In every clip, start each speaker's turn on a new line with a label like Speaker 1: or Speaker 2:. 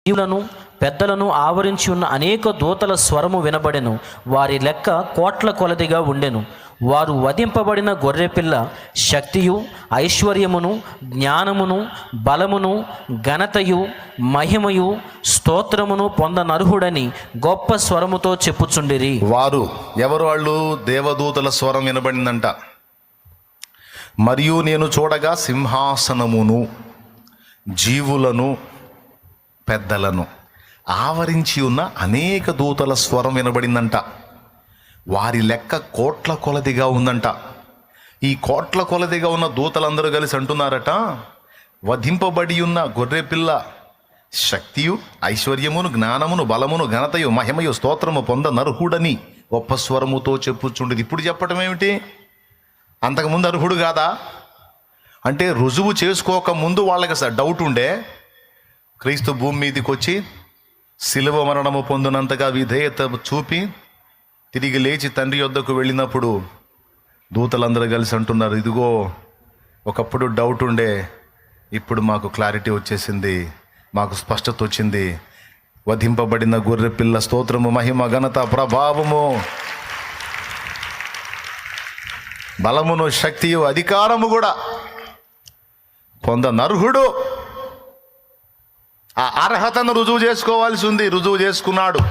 Speaker 1: జీవులను పెద్దలను ఆవరించి ఉన్న అనేక దూతల స్వరము వినబడెను. వారి లెక్క కోట్ల కొలదిగా ఉండెను. వారు వధింపబడిన గొర్రెపిల్ల శక్తియు ఐశ్వర్యమును జ్ఞానమును బలమును ఘనతయు మహిమయు స్తోత్రమును పొందనర్హుడని గొప్ప స్వరముతో చెప్పుచుండిరి.
Speaker 2: వారు ఎవరు? వాళ్ళు దేవదూతల స్వరం వినబడిందంట. మరియు నేను చూడగా సింహాసనమును జీవులను పెద్దలను ఆవరించి ఉన్న అనేక దూతల స్వరం వినబడిందంట. వారి లెక్క కోట్ల కొలదిగా ఉందంట. ఈ కోట్ల కొలదిగా ఉన్న దూతలందరూ కలిసి అంటున్నారట, వధింపబడి ఉన్న గొర్రెపిల్ల శక్తియు ఐశ్వర్యమును జ్ఞానమును బలమును ఘనతయు మహిమయు స్తోత్రము పొందనర్హుడని గొప్ప స్వరముతో చెప్పుచుండేది. ఇప్పుడు చెప్పడం ఏమిటి? అంతకుముందు అర్హుడు కాదా అంటే రుజువు చేసుకోక ముందు వాళ్ళకి డౌట్ ఉండే. క్రీస్తు భూమి మీదకి వచ్చి శిలువ మరణము పొందినంతగా విధేయత చూపి తిరిగి లేచి తండ్రి యొద్దకు వెళ్ళినప్పుడు దూతలందరూ కలిసి అంటున్నారు, ఇదిగో ఒకప్పుడు డౌట్ ఉండే, ఇప్పుడు మాకు క్లారిటీ వచ్చేసింది, మాకు స్పష్టత వచ్చింది. వధింపబడిన గొర్రెపిల్ల స్తోత్రము మహిమ ఘనత ప్రభావము బలమును శక్తియు అధికారము కూడా పొందనర్హుడు. ఆ అర్హతను రుజువు చేసుకోవాల్సి ఉంది. రుజువు చేసుకున్నాడు.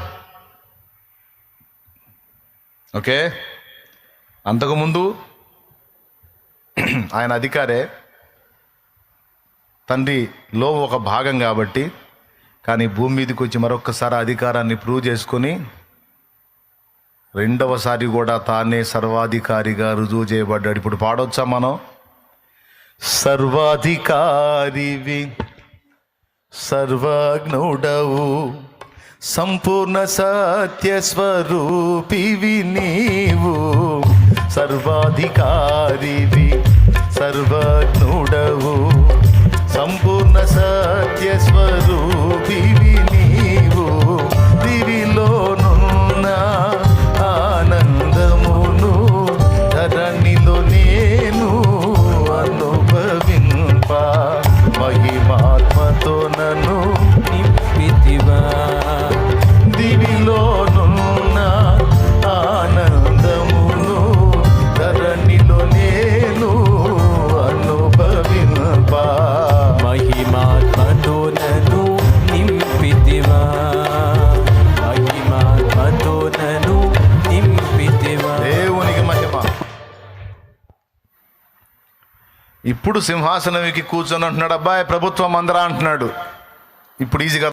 Speaker 2: ఓకే, అంతకుముందు ఆయన అధికారే, తండ్రిలో ఒక భాగం కాబట్టి. కానీ భూమి మీదకి వచ్చి మరొక్కసారి అధికారాన్ని ప్రూవ్ చేసుకొని రెండవసారి కూడా తానే సర్వాధికారిగా రుజువు చేయబడ్డాడు. ఇప్పుడు పాడొచ్చా మనం? సర్వాధికారివి సర్వజ్ఞుడవు సంపూర్ణ సత్య స్వరూపివి నీవు. సర్వాధికారివి సర్వజ్ఞుడవు సంపూర్ణ సత్య స్వరూపివి నీవు. దివిలోనున్న ఆనందమును ధరణిలో నేను అనుభవింప మహిమాత్మతో నన్ను నింపితివా. దివిలోనున్న ఆనందమును ధరణిలో నేను అనుభవింప
Speaker 1: మహిమాత్మతో నన్ను నింపితివా. మహిమాత్మతో నన్ను నింపితివా.
Speaker 2: దేవునికి మహిమ. ఇప్పుడు సింహాసనం ఎక్కి కూర్చొని అంటున్నాడు, అబ్బాయి ప్రభుత్వం అందరా అంటున్నాడు. ఇప్పుడు ఈజీగా